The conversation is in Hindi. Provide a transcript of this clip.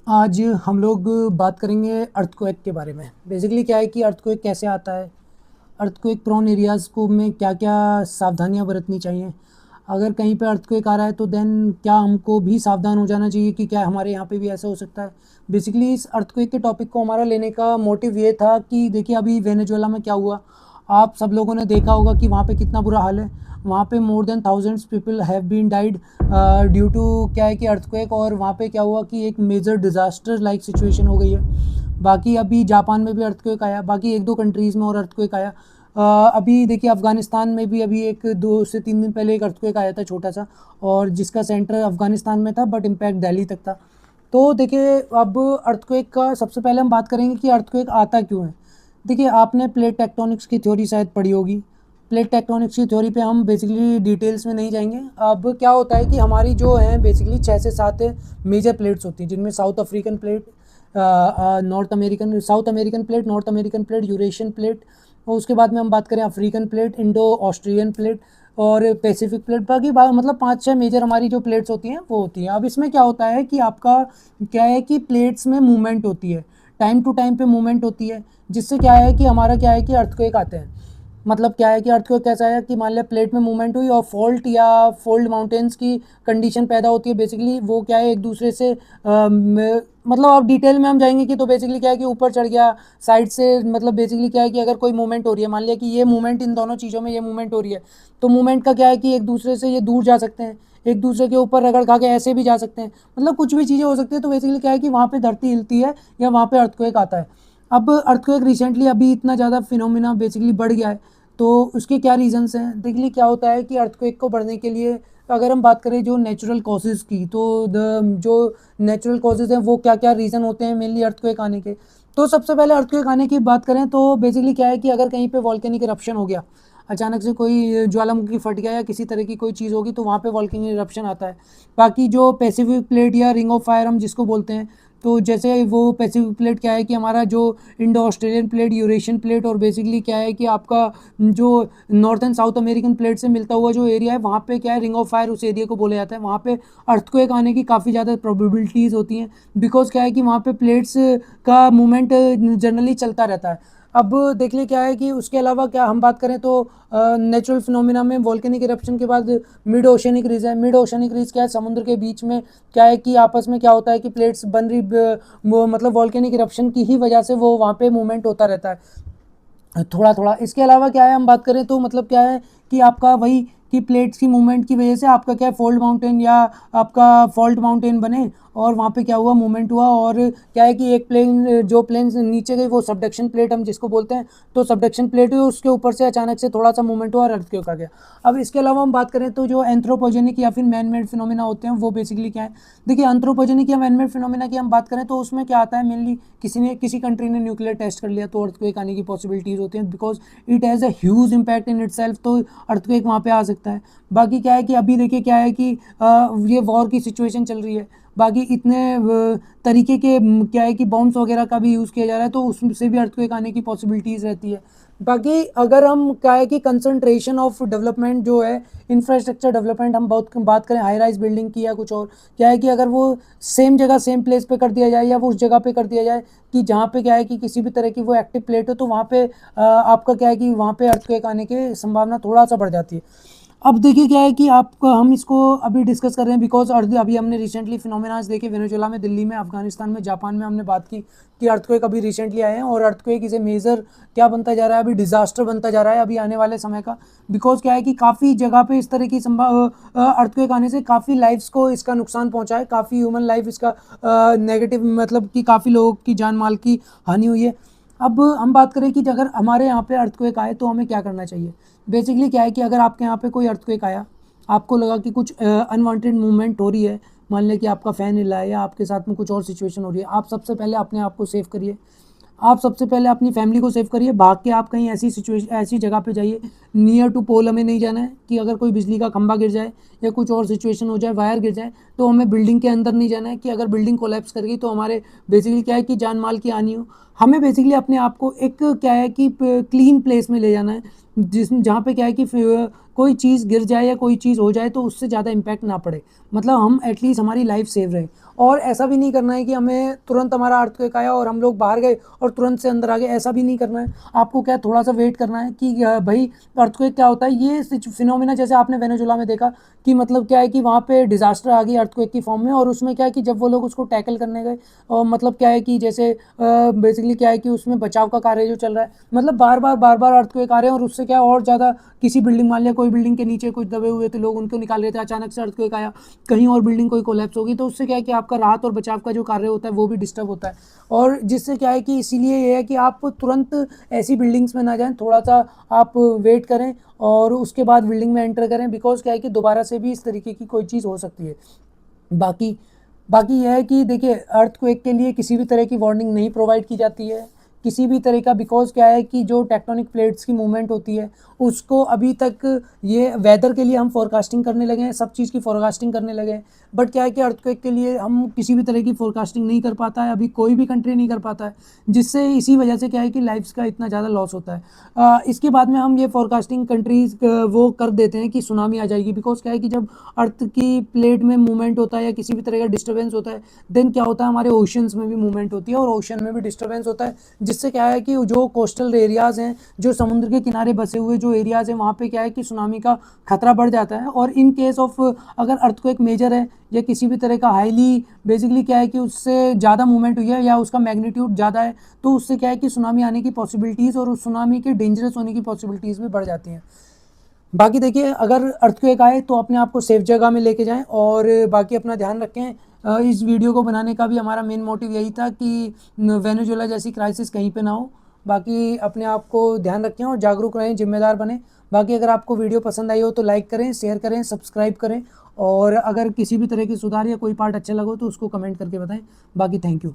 आज हम लोग बात करेंगे अर्थक्वेक के बारे में। बेसिकली क्या है कि अर्थक्वेक कैसे आता है, अर्थक्वेक प्रोन एरियाज़ को में क्या-क्या सावधानियाँ बरतनी चाहिए। अगर कहीं पे अर्थक्वेक आ रहा है तो देन क्या हमको भी सावधान हो जाना चाहिए कि क्या हमारे यहाँ पे भी ऐसा हो सकता है। बेसिकली इस अर्थक्वेक के टॉपिक को हमारा लेने का मोटिव ये था कि देखिए अभी वेनेजुएला में क्या हुआ, आप सब लोगों ने देखा होगा कि वहाँ पे कितना बुरा हाल है। वहाँ पे more than thousands people have been died due to क्या है कि अर्थक्वेक। और वहाँ पे क्या हुआ कि एक मेजर डिज़ास्टर लाइक सिचुएशन हो गई है। बाकी अभी जापान में भी अर्थक्वेक आया, बाकी एक दो कंट्रीज़ में और अर्थक्वेक आया। अभी देखिए अफ़गानिस्तान में भी अभी एक 2 से 3 दिन पहले एक अर्थक्वेक आया था छोटा-सा, और जिसका सेंटर अफ़गानिस्तान में था बट इम्पैक्ट दिल्ली तक था। तो देखिए अब अर्थक्वेक का सबसे पहले हम बात करेंगे कि अर्थक्वेक आता क्यों है। देखिए आपने प्लेट टेक्टोनिक्स की थ्योरी शायद पढ़ी होगी। प्लेट टेक्टोनिक्स की थ्योरी पे हम बेसिकली डिटेल्स में नहीं जाएंगे। अब क्या होता है कि हमारी जो है बेसिकली 6 से 7 मेजर प्लेट्स होती हैं, जिनमें south African plate, north American south American plate, north American plate, Eurasian plate, और उसके बाद में हम बात करें African plate, Indo Australian plate और पैसिफिक प्लेट। बाकी मतलब 5-6 मेजर हमारी जो प्लेट्स होती हैं वो होती हैं। अब इसमें क्या होता है कि आपका क्या है कि प्लेट्स में मूवमेंट होती है, टाइम टू टाइम पे मूवमेंट होती है, जिससे क्या है कि हमारा क्या है कि अर्थक्वेक आते हैं। मतलब क्या है कि अर्थक्वेक कैसा है कि मान लिया प्लेट में मूवमेंट हुई और फॉल्ट या फोल्ड माउंटेन्स की कंडीशन पैदा होती है। बेसिकली वो क्या है एक दूसरे से मतलब अब डिटेल में हम जाएंगे कि तो बेसिकली क्या है कि ऊपर चढ़ गया, साइड से, मतलब बेसिकली क्या है कि अगर कोई मूवमेंट हो रही है, मान लिया कि ये मूवमेंट इन दोनों चीज़ों में ये मूवमेंट हो रही है, तो मूवमेंट का क्या है कि एक दूसरे से ये दूर जा सकते हैं, एक दूसरे के ऊपर रगड़ खा के ऐसे भी जा सकते हैं, मतलब कुछ भी चीज़ें हो सकती है। तो बेसिकली क्या है कि वहाँ पे धरती हिलती है या वहाँ पे अर्थक्वेक आता है। अब अर्थक्वेक रिसेंटली अभी इतना ज़्यादा फिनोमिना बेसिकली बढ़ गया है, तो उसके क्या रीज़न्स हैं। देखिए क्या होता है कि अर्थक्वेक को बढ़ने के लिए अगर हम बात करें जो नेचुरल कॉजेज़ की, तो जो नेचुरल कॉजेज़ हैं वो क्या क्या रीज़न होते हैं मेनली अर्थक्वेक आने के। तो सबसे पहले अर्थक्वेक आने की बात करें तो बेसिकली क्या है कि अगर कहीं पे वॉल्केनिक इरप्शन हो गया, अचानक से कोई ज्वालामुखी फट गया या किसी तरह की कोई चीज़ होगी, तो वहाँ पे वॉल्केनिक इरप्शन आता है। बाकी जो पैसिफिक प्लेट या रिंग ऑफ फायर हम जिसको बोलते हैं, तो जैसे वो पैसिफिक प्लेट क्या है कि हमारा जो Indo Australian plate, Eurasian plate और बेसिकली क्या है कि आपका जो north and south American plate से मिलता हुआ जो एरिया है, वहाँ पे क्या है रिंग ऑफ फायर उस एरिया को बोला जाता है। वहाँ पे अर्थक्वेक आने की काफ़ी ज़्यादा प्रोबेबिलिटीज़ होती हैं, बिकॉज क्या है कि वहाँ पे प्लेट्स का मूवमेंट जनरली चलता रहता है। अब देख लिए क्या है कि उसके अलावा क्या हम बात करें तो नेचुरल फिनोमिना में वॉल्केनिक इरप्शन के बाद मिड ओशनिक रीज है। मिड ओशनिक रीज क्या है, समुद्र के बीच में क्या है कि आपस में क्या होता है कि प्लेट्स बन रही, वो मतलब वॉल्केनिक इरप्शन की ही वजह से वो वहाँ पे मूवमेंट होता रहता है थोड़ा थोड़ा। इसके अलावा क्या है हम बात करें तो मतलब क्या है कि आपका वही कि प्लेट्स की मूवमेंट की वजह से आपका क्या है फोल्ड माउंटेन या आपका फॉल्ट माउंटेन बने, और वहाँ पे क्या हुआ मूवमेंट हुआ, और क्या है कि एक प्लेन जो प्लेन नीचे गई वो सबडक्शन प्लेट हम जिसको बोलते हैं, तो सबडक्शन प्लेट हुई उसके ऊपर से अचानक से थोड़ा सा मूवमेंट हुआ और अर्थक्वेक आ गया। अब इसके अलावा हम बात करें तो जो एंथ्रोपोजेनिक या फिर मैन मेड फिनोमिना होते हैं वो बेसिकली क्या है। देखिए एंथ्रोपोजेनिक या मैन मेड फिनोमिना की हम बात करें तो उसमें क्या आता है, मेनली किसी कंट्री ने न्यूक्लियर टेस्ट कर लिया तो अर्थक्वेक आने की पॉसिबिलिटीज़ होती हैं, because it has a huge impact in itself, तो अर्थक्वेक वहाँ पे आ सकता है। बाकी क्या है कि अभी देखिए क्या है कि ये वॉर की सिचुएशन चल रही है, बाकी इतने तरीके के क्या है कि बॉम्ब्स वगैरह का भी यूज़ किया जा रहा है, तो उससे भी अर्थक्वेक आने की पॉसिबिलिटीज़ रहती है। बाकी अगर हम क्या है कि कंसंट्रेशन ऑफ डेवलपमेंट जो है, इंफ्रास्ट्रक्चर डेवलपमेंट हम बहुत बात करें हाई राइज बिल्डिंग की या कुछ और, क्या है कि अगर वो सेम जगह सेम प्लेस पे कर दिया जाए या वो उस जगह पे कर दिया जाए कि जहाँ पे क्या है कि किसी भी तरह की वो एक्टिव प्लेट हो, तो वहाँ पे आपका क्या है कि वहाँ पे अर्थक्वेक आने की संभावना थोड़ा सा बढ़ जाती है। अब देखिए क्या है कि आपको हम इसको अभी डिस्कस कर रहे हैं बिकॉज अभी हमने रिसेंटली फिनोमेनाज देखे वेनेजुएला में, दिल्ली में, अफगानिस्तान में, जापान में। हमने बात की कि अर्थक्वेक अभी रिसेंटली आए हैं और अर्थक्वेक इसे मेजर क्या बनता जा रहा है, अभी डिजास्टर बनता जा रहा है अभी आने वाले समय का। बिकॉज क्या है कि काफ़ी जगह पे इस तरह की अर्थक्वेक आने से काफ़ी लाइफ्स को इसका नुकसान पहुंचा है, काफ़ी ह्यूमन लाइफ इसका नेगेटिव, मतलब कि काफ़ी लोगों की जान माल की हानि हुई है। अब हम बात करें कि अगर हमारे यहाँ पे अर्थक्वेक आए तो हमें क्या करना चाहिए। बेसिकली क्या है कि अगर आपके यहाँ पे कोई अर्थक्वेक आया, आपको लगा कि कुछ अनवांटेड मूवमेंट हो रही है, मान लें कि आपका फ़ैन हिला है या आपके साथ में कुछ और सिचुएशन हो रही है, आप सबसे पहले अपने आप को सेव करिए। आप सबसे पहले अपनी फैमिली को सेव करिए, भाग के आप कहीं ऐसी जगह पे जाइए नियर टू पोल हमें नहीं जाना है कि अगर कोई बिजली का खंभा गिर जाए या कुछ और सिचुएशन हो जाए, वायर गिर जाए, तो हमें बिल्डिंग के अंदर नहीं जाना है कि अगर बिल्डिंग कोलैप्स कर गई तो हमारे बेसिकली क्या है कि जान माल की हानि हो। हमें बेसिकली अपने आप को एक क्या है कि क्लीन प्लेस में ले जाना है, जहाँ पे क्या है कि कोई चीज़ गिर जाए या कोई चीज़ हो जाए तो उससे ज़्यादा इम्पैक्ट ना पड़े, मतलब हम एटलीस्ट हमारी लाइफ सेव रहे। और ऐसा भी नहीं करना है कि हमें तुरंत हमारा अर्थक्वेक आया और हम लोग बाहर गए और तुरंत से अंदर आ गए, ऐसा भी नहीं करना है। आपको क्या थोड़ा सा वेट करना है कि भाई अर्थक्वेक क्या होता है, ये फिनोमिना जैसे आपने वेनेजुला में देखा कि मतलब क्या है कि वहाँ पे डिजास्टर आ गई अर्थक्वेक की फॉर्म में, और उसमें क्या है कि जब वो लोग उसको टैकल करने गए और मतलब क्या है कि जैसे बेसिकली क्या है कि उसमें बचाव का कार्य जो चल रहा है, मतलब बार बार अर्थक्वेक आ रहे हैं और उससे क्या और ज़्यादा किसी बिल्डिंग, मान लिया कोई बिल्डिंग के नीचे कुछ दबे हुए थे लोग, उनको निकाल रहे थे, अचानक से अर्थक्वेक आया, कहीं और बिल्डिंग कोई कोलैप्स होगी, तो उससे क्या है कि आपका राहत और बचाव का जो कार्य होता है वो भी डिस्टर्ब होता है। और जिससे क्या है कि इसीलिए ये है कि आप तुरंत ऐसी बिल्डिंग्स में ना जाएं, थोड़ा सा आप वेट करें और उसके बाद बिल्डिंग में एंटर करें, बिकॉज क्या है कि दोबारा से भी इस तरीके की कोई चीज़ हो सकती है। बाकी बाकी यह है कि देखिए अर्थक्वेक के लिए किसी भी तरह की वार्निंग नहीं प्रोवाइड की जाती है किसी भी तरह का, बिकॉज क्या है कि जो टेक्टोनिक प्लेट्स की मूवमेंट होती है उसको अभी तक, ये वेदर के लिए हम फोरकास्टिंग करने लगे हैं, सब चीज़ की फोरकास्टिंग करने लगे हैं, बट क्या है कि अर्थक्वेक के लिए हम किसी भी तरह की फोरकास्टिंग नहीं कर पाता है, अभी कोई भी कंट्री नहीं कर पाता है, जिससे इसी वजह से क्या है कि लाइफ्स का इतना ज़्यादा लॉस होता है। इसके बाद में हम ये फोरकास्टिंग कंट्रीज वो कर देते हैं कि सुनामी आ जाएगी, बिकॉज क्या है कि जब अर्थ की प्लेट में मूवमेंट होता है या किसी भी तरह का डिस्टर्बेंस होता है, देन क्या होता है हमारे ओशंस में भी मूवमेंट होती है और ओशन में भी डिस्टर्बेंस होता है, जिससे क्या है कि जो कोस्टल एरियाज़ हैं, जो समुद्र के किनारे बसे हुए जो एरियाज़ हैं, वहाँ पे क्या है कि सुनामी का खतरा बढ़ जाता है। और इन केस ऑफ अगर अर्थक्वेक मेजर है या किसी भी तरह का हाईली बेसिकली क्या है कि उससे ज़्यादा मूवमेंट हुई है या उसका मैग्नीट्यूड ज़्यादा है, तो उससे क्या है कि सुनामी आने की पॉसिबिलिटीज़ और उस सुनामी के डेंजरस होने की पॉसिबिलिटीज़ भी बढ़ जाती हैं। बाकी देखिए अगर अर्थक्वेक आए तो अपने आप को सेफ जगह में लेके जाएं और बाकी अपना ध्यान रखें। इस वीडियो को बनाने का भी हमारा मेन मोटिव यही था कि वेनेजुएला जैसी क्राइसिस कहीं पे ना हो। बाकी अपने आप को ध्यान रखें और जागरूक रहें, जिम्मेदार बने। बाकी अगर आपको वीडियो पसंद आई हो तो लाइक करें, शेयर करें, सब्सक्राइब करें, और अगर किसी भी तरह की सुधार या कोई पार्ट अच्छा लगा हो तो उसको कमेंट करके बताएं। बाकी थैंक यू।